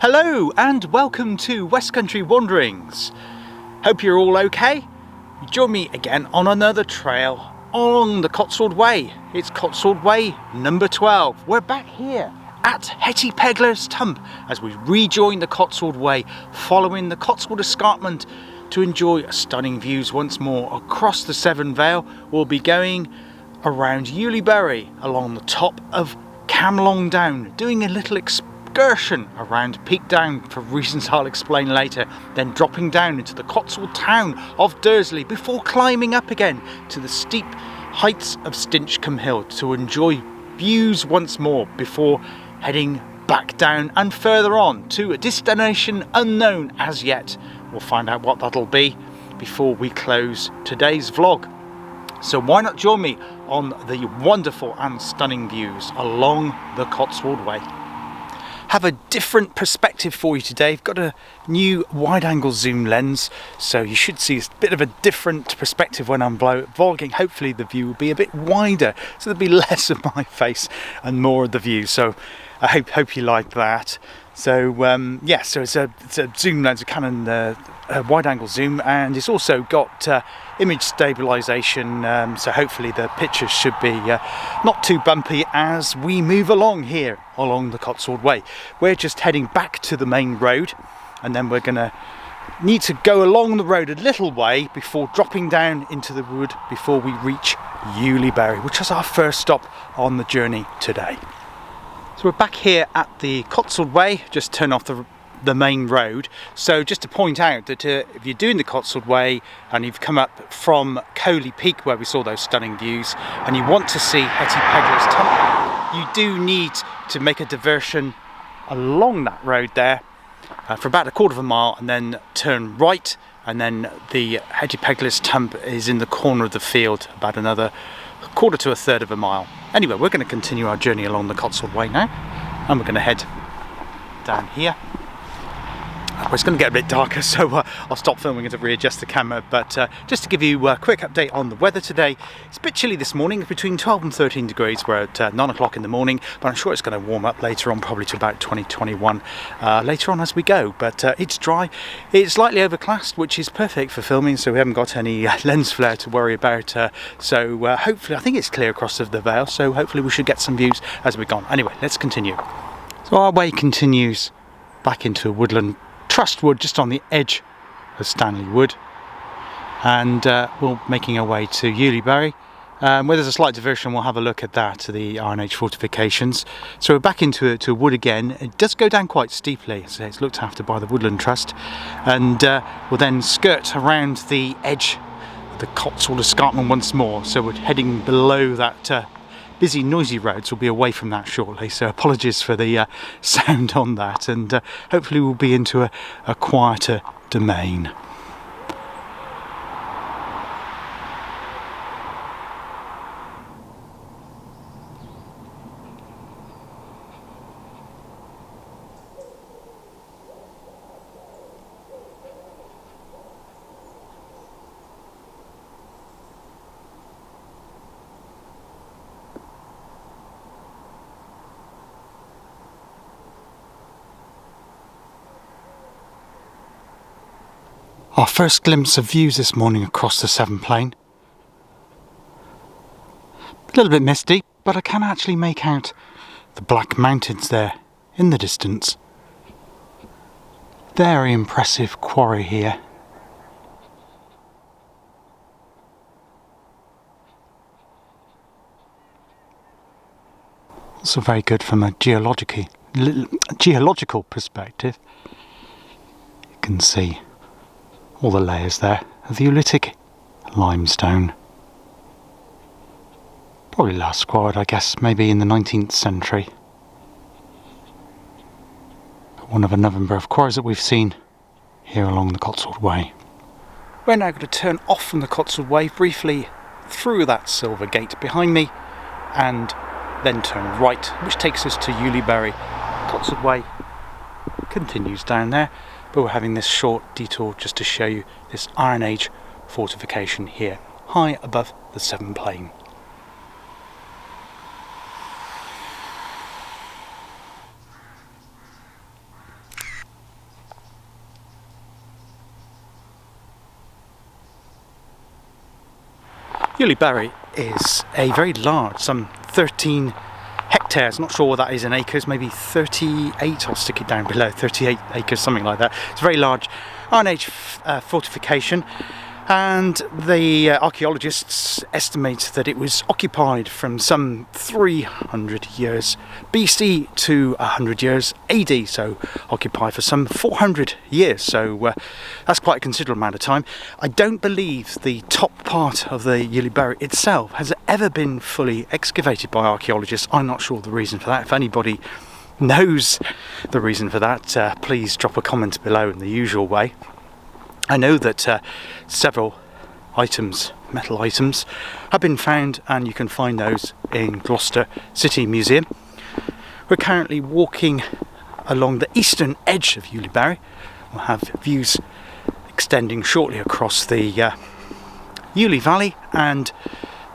Hello and welcome to West Country Wanderings. Hope you're all okay. Join me again on another trail along the Cotswold Way. It's Cotswold Way number 12. We're back here at Hetty Pegler's Tump as we rejoin the Cotswold Way following the Cotswold Escarpment to enjoy stunning views once more across the Severn Vale. We'll be going around Ewleybury along the top of Camlong Down, doing a little excursion around Peak Down for reasons I'll explain later, then dropping down into the Cotswold town of Dursley before climbing up again to the steep heights of Stinchcombe Hill to enjoy views once more before heading back down and further on to a destination unknown as yet. We'll find out what that'll be before we close today's vlog. So why not join me on the wonderful and stunning views along the Cotswold Way. Have a different perspective for you today. I've got a new wide-angle zoom lens, so you should see a bit of a different perspective when I'm vlogging. Hopefully the view will be a bit wider, so there'll be less of my face and more of the view. So I hope you like that. So yeah, so it's a zoom lens, a Canon wide-angle zoom, and it's also got image stabilization, so hopefully the pictures should be not too bumpy as we move along here along the Cotswold Way. We're just heading back to the main road, and then we're gonna need to go along the road a little way before dropping down into the wood before we reach Ewleybury, which is our first stop on the journey today. So we're back here at the Cotswold Way, just turn off the main road. So just to point out that if you're doing the Cotswold Way and you've come up from Coley Peak where we saw those stunning views and you want to see Hetty Pegler's Tump, you do need to make a diversion along that road there for about a quarter of a mile and then turn right, and then the Hetty Pegler's Tump is in the corner of the field about another quarter to a third of a mile. Anyway, we're going to continue our journey along the Cotswold Way now, and we're going to head down here. It's going to get a bit darker, so I'll stop filming and readjust the camera, but just to give you a quick update on the weather today. It's a bit chilly this morning, between 12 and 13 degrees. We're at 9 o'clock in the morning, but I'm sure it's going to warm up later on, probably to about 20, 21 later on as we go. But it's dry, it's slightly overcast, which is perfect for filming, so we haven't got any lens flare to worry about. So hopefully, I think it's clear across the Vale, so hopefully we should get some views as we've gone. Anyway, let's continue. So our way continues back into a woodland trussed wood just on the edge of Stanley Wood, and we're making our way to Ewleybury, where there's a slight diversion. We'll have a look at that, the R&H fortifications. So we're back into a wood again. It does go down quite steeply, so it's looked after by the Woodland Trust, and we'll then skirt around the edge of the Cotswold Escarpment once more. So we're heading below that busy, noisy roads. We'll be away from that shortly, so apologies for the sound on that, and hopefully we'll be into a quieter domain. Our first glimpse of views this morning across the Severn Plain. A little bit misty, but I can actually make out the Black Mountains there in the distance. Very impressive quarry here. Also very good from a geological perspective. You can see all the layers there of the Oolitic limestone. Probably last quarried, I guess, maybe in the 19th century. One of a number of quarries that we've seen here along the Cotswold Way. We're now going to turn off from the Cotswold Way briefly through that silver gate behind me and then turn right, which takes us to Ewleybury. Cotswold Way continues down there, but we're having this short detour just to show you this Iron Age fortification here, high above the Severn Plain. Yuleberry is a very large, some 13 hectares, not sure what that is in acres, maybe 38, I'll stick it down below, 38 acres, something like that. It's a very large Iron Age fortification, and the archaeologists estimate that it was occupied from some 300 years BC to 100 years AD, so occupied for some 400 years, so that's quite a considerable amount of time. I don't believe the top part of the Yuleberry itself has ever been fully excavated by archaeologists. I'm not sure the reason for that. If anybody knows the reason for that, please drop a comment below in the usual way. I know that several items, metal items, have been found, and you can find those in Gloucester City Museum. We're currently walking along the eastern edge of Yuleberry. We'll have views extending shortly across the Yule Valley, and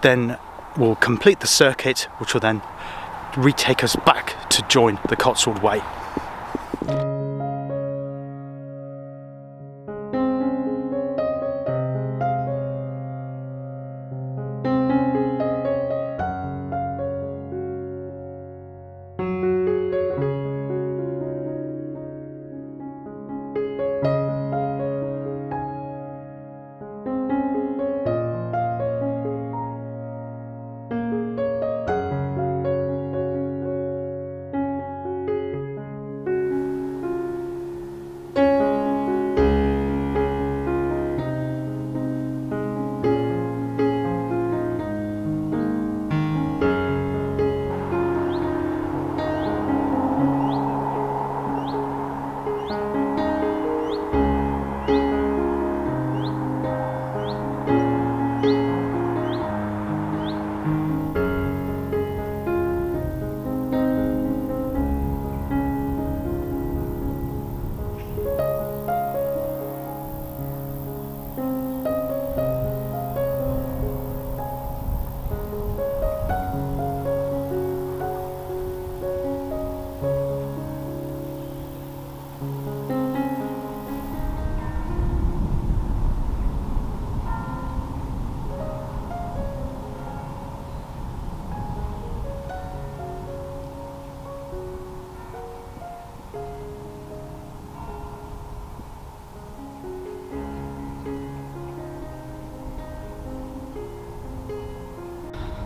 then we'll complete the circuit, which will then retake us back to join the Cotswold Way.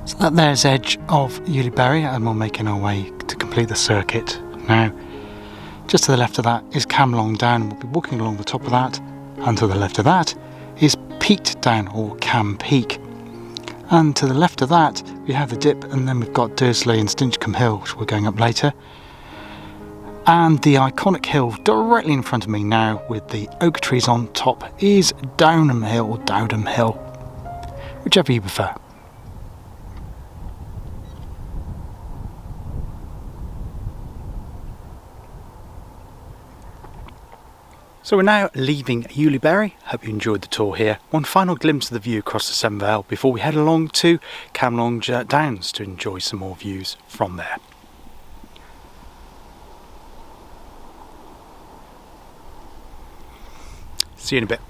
So that there's edge of Yuleberry, and we're making our way to complete the circuit. Now, just to the left of that is Camlong Down. We'll be walking along the top of that, and to the left of that is Peaked Down, or Cam Peak. And to the left of that we have the dip, and then we've got Dursley and Stinchcombe Hill, which we're going up later. And the iconic hill directly in front of me now, with the oak trees on top, is Downham Hill, or Dowdham Hill, whichever you prefer. So we're now leaving Yuleberry. Hope you enjoyed the tour here. One final glimpse of the view across the Severn Vale before we head along to Camlong Downs to enjoy some more views from there. See you in a bit.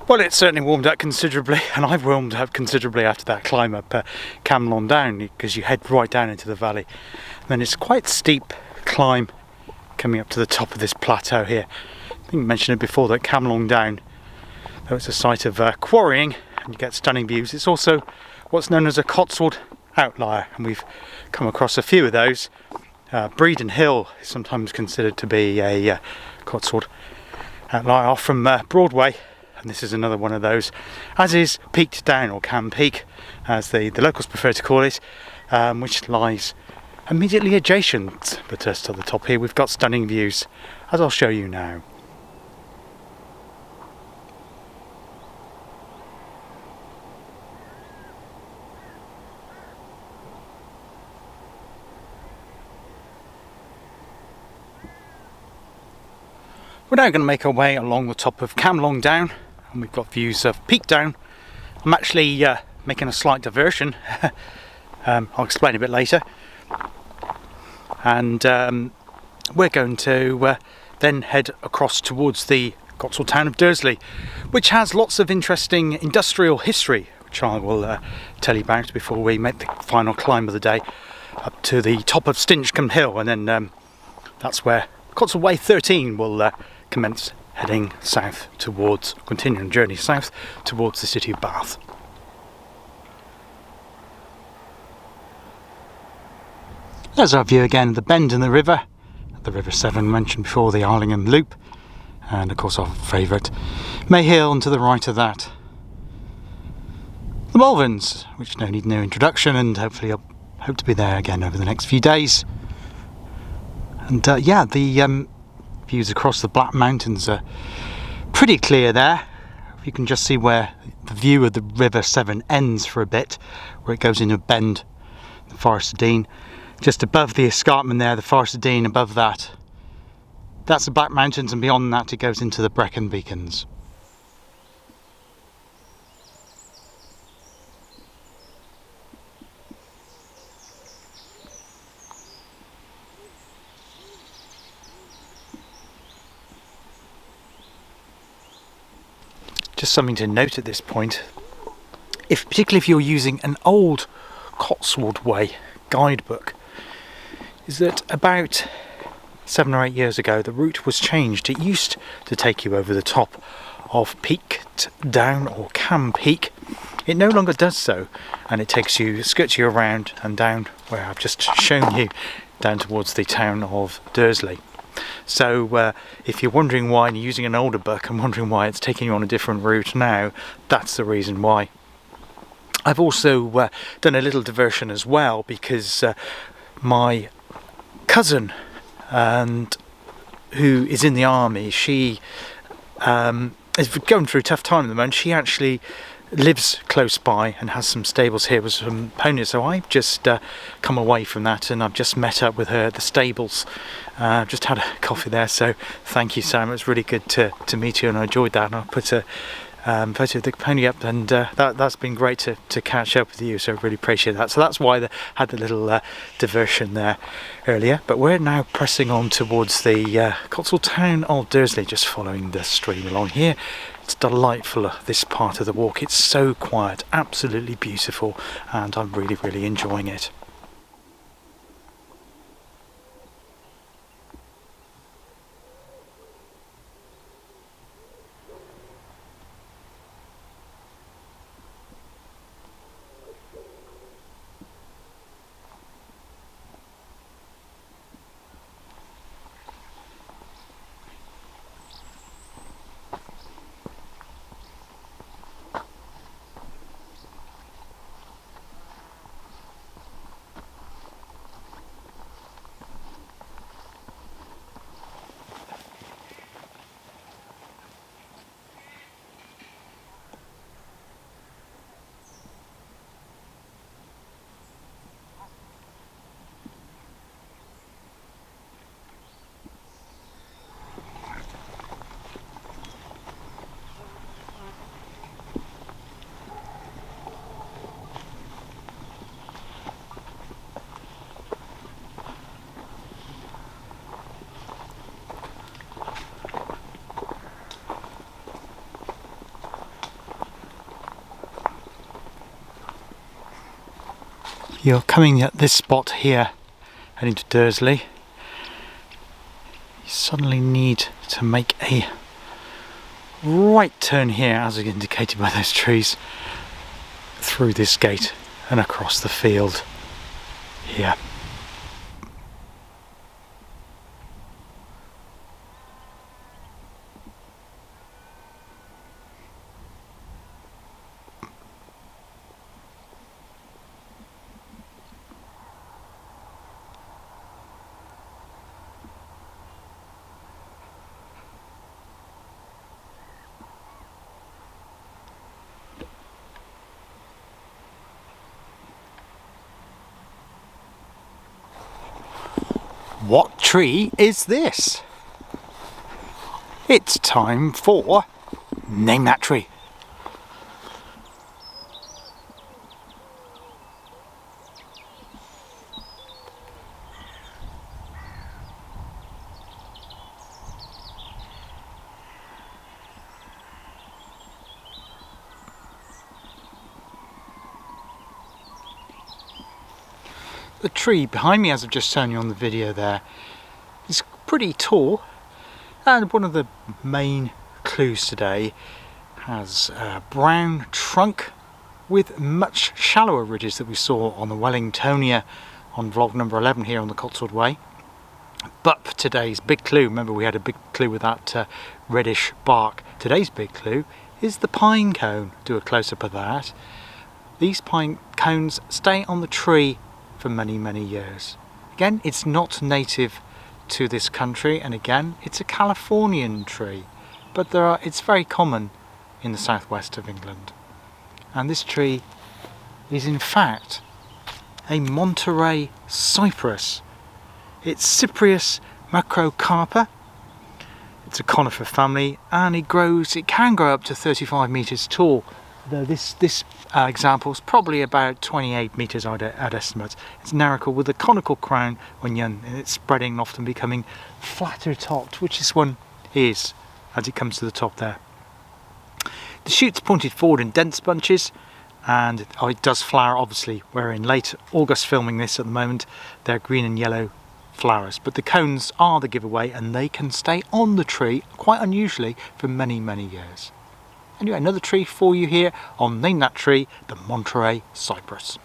Well, it's certainly warmed up considerably, and I've warmed up considerably after that climb up Camlon Down, because you head right down into the valley. And then it's quite steep climb coming up to the top of this plateau here. I think I mentioned it before that Camlon Down, though it's a site of quarrying and you get stunning views, it's also what's known as a Cotswold outlier, and we've come across a few of those. Breedon Hill is sometimes considered to be a Cotswold outlier off from Broadway. And this is another one of those, as is Peaked Down, or Cam Peak, as the locals prefer to call it, which lies immediately adjacent but just at the top here. We've got stunning views, as I'll show you now. We're now going to make our way along the top of Camlon Down, and we've got views of Peak Down. I'm actually making a slight diversion. I'll explain a bit later. And we're going to then head across towards the Cotswold town of Dursley, which has lots of interesting industrial history, which I will tell you about before we make the final climb of the day up to the top of Stinchcombe Hill, and then that's where Cotswold Way 13 will commence heading south towards, continuing journey south towards the city of Bath. There's our view again of the bend in the River Severn mentioned before, the Arlingham Loop, and of course our favourite May Hill, and to the right of that the Malverns, which don't need no introduction, and hopefully I hope to be there again over the next few days. And the views across the Black Mountains are pretty clear there. You can just see where the view of the River Severn ends for a bit, where it goes into a bend, the Forest of Dean. Just above the escarpment there, the Forest of Dean, above that, that's the Black Mountains, and beyond that it goes into the Brecon Beacons. Just something to note at this point, particularly if you're using an old Cotswold Way guidebook, is that about 7 or 8 years ago the route was changed. It used to take you over the top of Peaked Down, or Cam Peak. It no longer does so, and it skirts you around and down where I've just shown you, down towards the town of Dursley. So if you're wondering why, and you're using an older book and wondering why it's taking you on a different route now, that's the reason why. I've also done a little diversion as well, because my cousin, who is in the army, she is going through a tough time at the moment. She actually lives close by and has some stables here with some ponies, so I've just come away from that, and I've just met up with her at the stables. Just had a coffee there, so thank you, Sam. It was really good to meet you, and I enjoyed that, and I put a photo of the pony up, and that's been great to catch up with you, so I really appreciate that. So that's why I had the little diversion there earlier. But we're now pressing on towards the Cotswold town of Dursley, just following the stream along here. It's delightful, this part of the walk. It's so quiet, absolutely beautiful, and I'm really enjoying it. you're coming at this spot here, heading to Dursley, you suddenly need to make a right turn here, as indicated by those trees, through this gate and across the field here. What tree is this? It's time for Name That Tree. The tree behind me, as I've just shown you on the video there, is pretty tall, and one of the main clues today has a brown trunk with much shallower ridges that we saw on the Wellingtonia on vlog number 11 here on the Cotswold Way. But for today's big clue, remember we had a big clue with that reddish bark, today's big clue is the pine cone. Do a close-up of that. These pine cones stay on the tree for many years. Again, it's not native to this country, and again it's a Californian tree, but it's very common in the southwest of England. And this tree is in fact a Monterey cypress. It's Cyperus macrocarpa. It's a conifer family, and it can grow up to 35 metres tall. Though this example is probably about 28 metres I'd estimate. It's narrow with a conical crown when young, and it's spreading and often becoming flatter topped, which this one is as it comes to the top there. The shoots pointed forward in dense bunches, and it does flower. Obviously we're in late August filming this at the moment. They're green and yellow flowers, but the cones are the giveaway, and they can stay on the tree quite unusually for many years. Anyway, another tree for you here on Name That Tree, the Monterey cypress.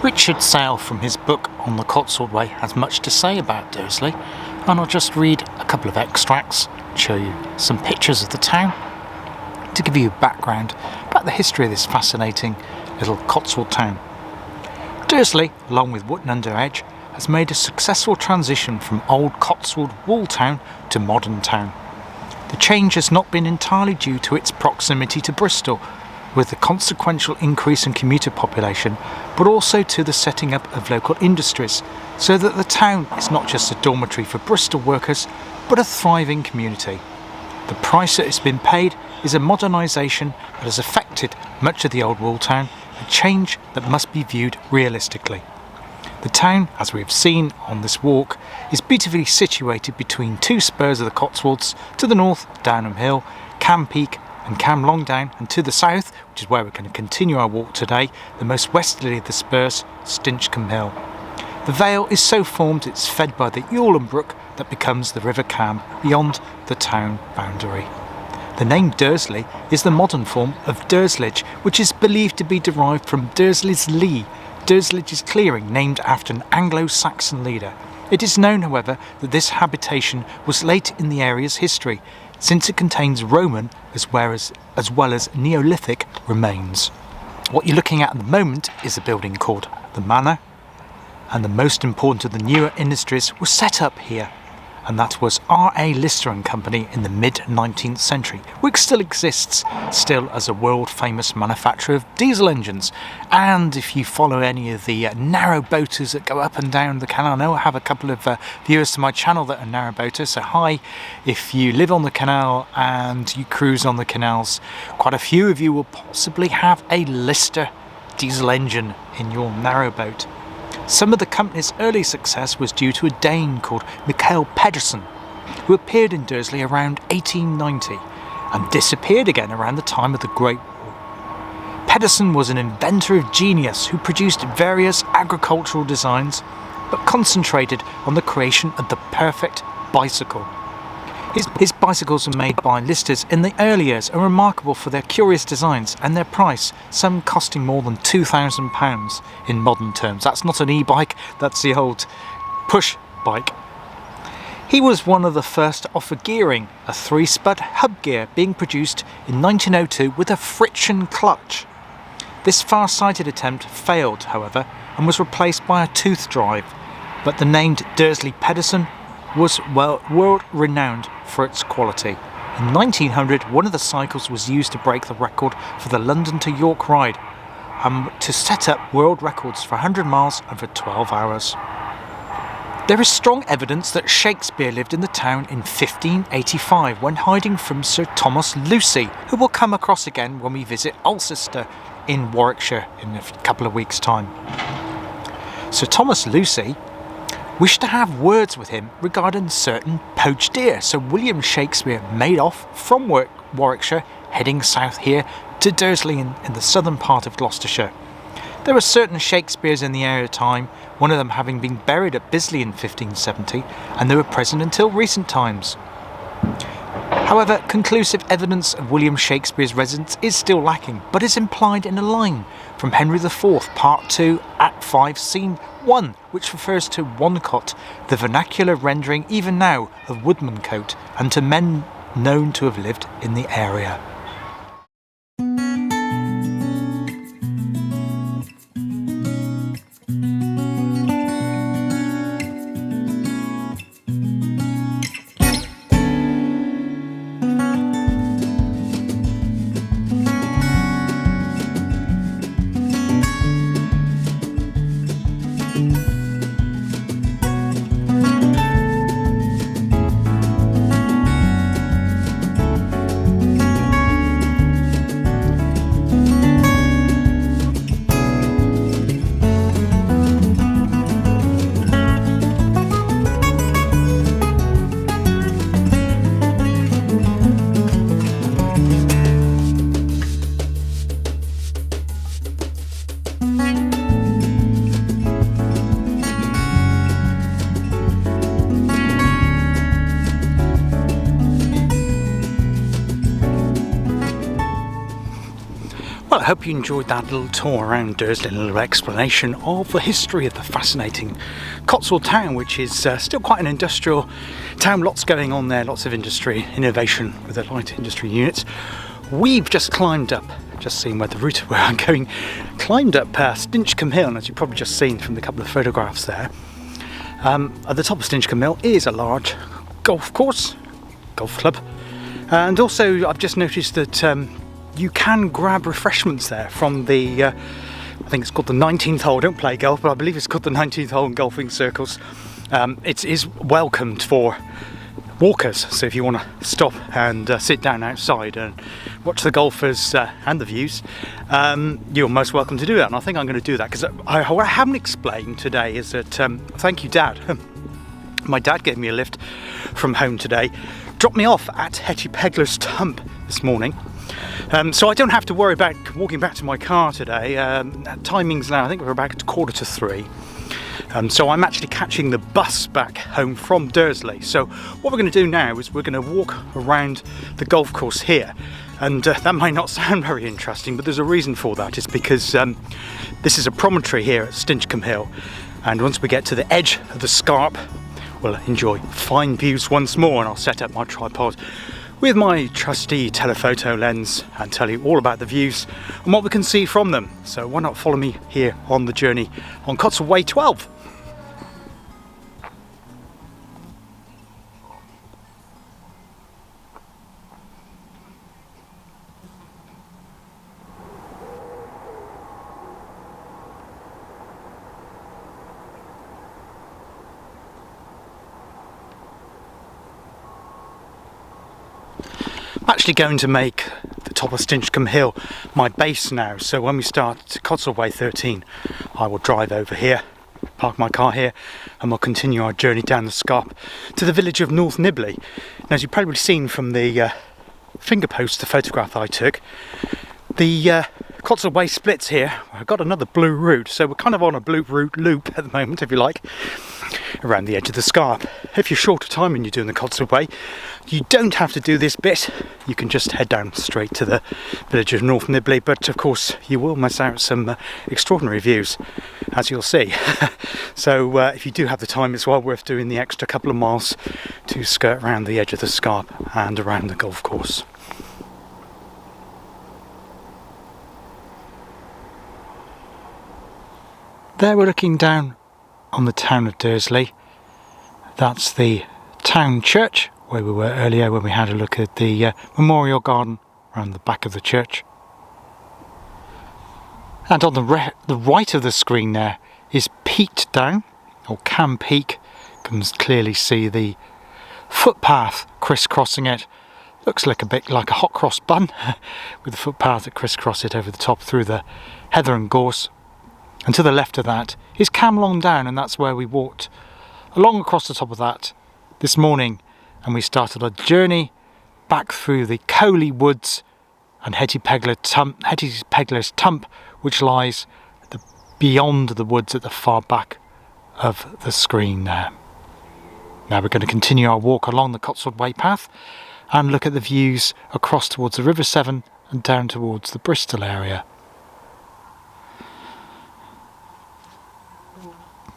Richard Sale, from his book On the Cotswold Way, has much to say about Dursley, and I'll just read a couple of extracts, show you some pictures of the town, to give you a background about the history of this fascinating little Cotswold town. Dursley, along with Wootton Under Edge, has made a successful transition from old Cotswold wall town to modern town. The change has not been entirely due to its proximity to Bristol, with the consequential increase in commuter population, but also to the setting up of local industries, so that the town is not just a dormitory for Bristol workers, but a thriving community. The price that has been paid is a modernisation that has affected much of the old wall town, a change that must be viewed realistically. The town, as we have seen on this walk, is beautifully situated between two spurs of the Cotswolds, to the north Downham Hill, Cam Peak and Cam Longdown, and to the south, which is where we're going to continue our walk today, the most westerly of the spurs, Stinchcombe Hill. The vale is so formed it's fed by the Ewelham Brook that becomes the River Cam beyond the town boundary. The name Dursley is the modern form of Durslage, which is believed to be derived from Dursley's Lee, Durslage's clearing, named after an Anglo-Saxon leader. It is known, however, that this habitation was late in the area's history, since it contains Roman as well as Neolithic remains. What you're looking at the moment is a building called the manor, and the most important of the newer industries was set up here, and that was R.A. Lister and Company in the mid-19th century, which still exists still as a world-famous manufacturer of diesel engines. And if you follow any of the narrow boaters that go up and down the canal, I know I have a couple of viewers to my channel that are narrow boaters, so hi. If you live on the canal and you cruise on the canals, quite a few of you will possibly have a Lister diesel engine in your narrow boat. Some of the company's early success was due to a Dane called Michael Pedersen, who appeared in Dursley around 1890 and disappeared again around the time of the Great War. Pedersen was an inventor of genius who produced various agricultural designs, but concentrated on the creation of the perfect bicycle. His bicycles were made by Listers in the early years and remarkable for their curious designs and their price, some costing more than £2,000 in modern terms. That's not an e-bike, that's the old push bike. He was one of the first to offer gearing, a 3-spud hub gear being produced in 1902 with a friction clutch. This far-sighted attempt failed, however, and was replaced by a tooth drive, but the named Dursley Pedersen was world renowned for its quality. In 1900, one of the cycles was used to break the record for the London to York ride and to set up world records for 100 miles and for 12 hours. There is strong evidence that Shakespeare lived in the town in 1585 when hiding from Sir Thomas Lucy, who we'll come across again when we visit Alcester in Warwickshire in a couple of weeks' time. Sir Thomas Lucy wished to have words with him regarding certain poached deer, so William Shakespeare made off from Warwickshire, heading south here to Dursley in the southern part of Gloucestershire. There were certain Shakespeares in the area at the time, one of them having been buried at Bisley in 1570, and they were present until recent times. However, conclusive evidence of William Shakespeare's residence is still lacking, but is implied in a line from Henry IV, Part 2, Act 5, Scene 1, which refers to Woncott, the vernacular rendering even now of Woodmancote, and to men known to have lived in the area. Well, I hope you enjoyed that little tour around Dursley, a little explanation of the history of the fascinating Cotswold town, which is still quite an industrial town, lots going on there, lots of industry, innovation with the light industry units. We've just climbed up, just seen where the route where I'm going, climbed up Stinchcombe Hill, and as you've probably just seen from the couple of photographs there. At the top of Stinchcombe Hill is a large golf course, golf club, and also I've just noticed that you can grab refreshments there from the, I think it's called the 19th hole. I don't play golf, but I believe it's called the 19th hole in golfing circles. It is welcomed for walkers, so if you want to stop and sit down outside and watch the golfers and the views, you're most welcome to do that. And I think I'm going to do that, because what I haven't explained today is that, thank you Dad, my dad gave me a lift from home today, dropped me off at Hetty Pegler's Tump this morning. So I don't have to worry about walking back to my car today. Timings now, I think we're about 2:45. So I'm actually catching the bus back home from Dursley. So what we're going to do now is we're going to walk around the golf course here. And that might not sound very interesting, but there's a reason for that. It's because this is a promontory here at Stinchcombe Hill. And once we get to the edge of the scarp, we'll enjoy fine views once more, and I'll set up my tripod with my trusty telephoto lens and tell you all about the views and what we can see from them. So why not follow me here on the journey on Cotswold Way 12. I'm actually going to make the top of Stinchcombe Hill my base now, so when we start Cotswold Way 13 I will drive over here, park my car here, and we'll continue our journey down the scarp to the village of North Nibley. And as you've probably seen from the finger post, the photograph I took, the Cotswold Way splits here. I've got another blue route, so we're kind of on a blue route loop at the moment, if you like, around the edge of the scarp. If you're short of time and you're doing the Cotswold Way, you don't have to do this bit. You can just head down straight to the village of North Nibley, but of course you will miss out some extraordinary views, as you'll see. So if you do have the time, it's well worth doing the extra couple of miles to skirt around the edge of the scarp and around the golf course. There we're looking down on the town of Dursley. That's the town church where we were earlier when we had a look at the memorial garden around the back of the church. And on the right of the screen there is Peaked Down, or Cam Peak. You can clearly see the footpath crisscrossing it. Looks like a bit like a hot cross bun with the footpath that crisscross it over the top through the heather and gorse. And to the left of that is Camlong Down, and that's where we walked along across the top of that this morning, and we started a journey back through the Coley Woods and Hetty Pegler's Tump, which lies beyond the woods at the far back of the screen there. Now we're going to continue our walk along the Cotswold Way path and look at the views across towards the River Severn and down towards the Bristol area.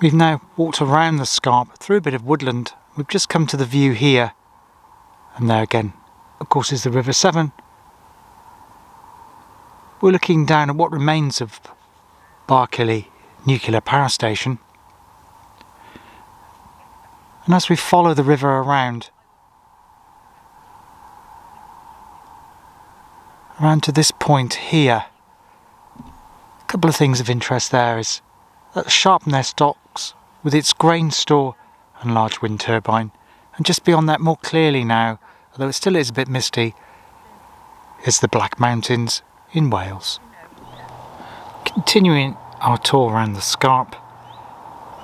We've now walked around the scarp through a bit of woodland. We've just come to the view here, and there again, of course, is the River Severn. We're looking down at what remains of Barkilly Nuclear Power Station, and as we follow the river around to this point here, a couple of things of interest there is that Sharpnest Docks with its grain store and large wind turbine, and just beyond that more clearly now, although it still is a bit misty, is the Black Mountains in Wales. Continuing our tour around the scarp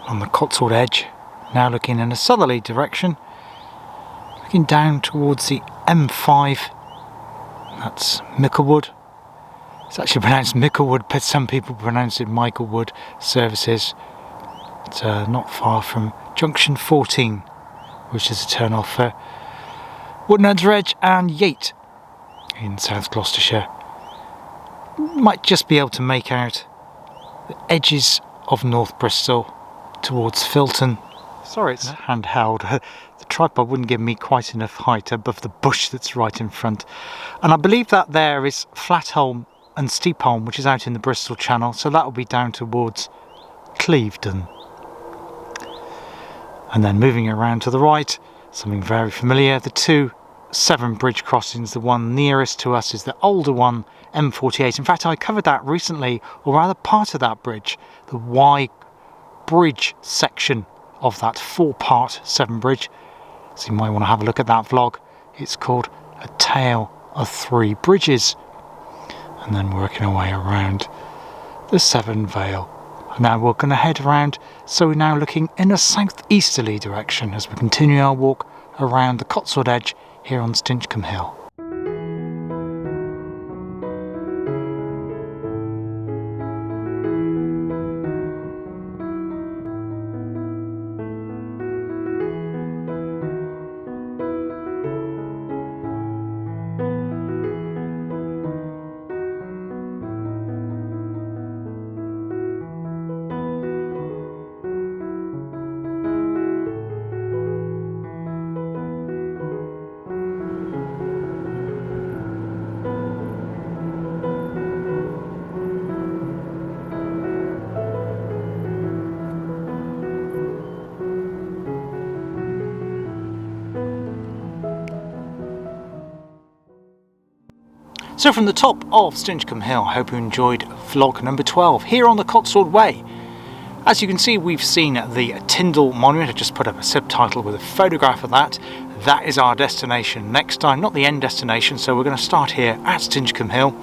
on the Cotswold edge, now looking in a southerly direction, looking down towards the M5, that's Micklewood. It's actually pronounced Micklewood, but some people pronounce it Michaelwood services. It's not far from Junction 14, which is a turn off for Woodnard's Edge and Yate in South Gloucestershire. Might just be able to make out the edges of North Bristol towards Filton. Sorry, it's handheld. The tripod wouldn't give me quite enough height above the bush that's right in front. And I believe that there is Flatholm and Steepholm, which is out in the Bristol Channel, so that will be down towards Clevedon. And then moving around to the right, something very familiar, the two Severn Bridge crossings. The one nearest to us is the older one, M48. In fact, I covered that recently, or rather part of that bridge, the Y bridge section of that 4-part Severn Bridge. So you might want to have a look at that vlog. It's called A Tale of Three Bridges. And then working our way around the Severn Vale. And now we're going to head around, so we're now looking in a southeasterly direction as we continue our walk around the Cotswold edge here on Stinchcombe Hill. So from the top of Stinchcombe Hill, hope you enjoyed vlog number 12 here on the Cotswold Way. As you can see, we've seen the Tyndall Monument. I just put up a subtitle with a photograph of that. That is our destination next time, not the end destination. So we're going to start here at Stinchcombe Hill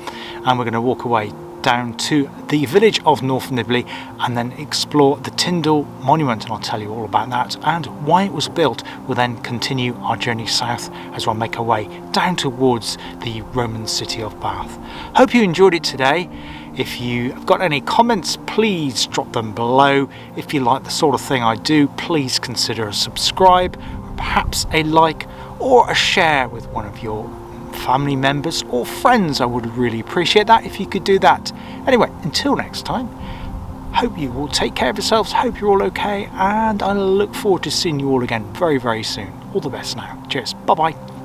and we're going to walk away down to the village of North Nibley and then explore the Tyndall Monument, and I'll tell you all about that and why it was built. We'll then continue our journey south as we'll make our way down towards the Roman city of Bath. Hope you enjoyed it today. If you've got any comments, please drop them below. If you like the sort of thing I do, please consider a subscribe, or perhaps a like or a share with one of your family members or friends. I would really appreciate that if you could do that. Anyway, until next time, hope you will take care of yourselves, hope you're all okay, and I look forward to seeing you all again very, very soon. All the best now. Cheers. Bye bye.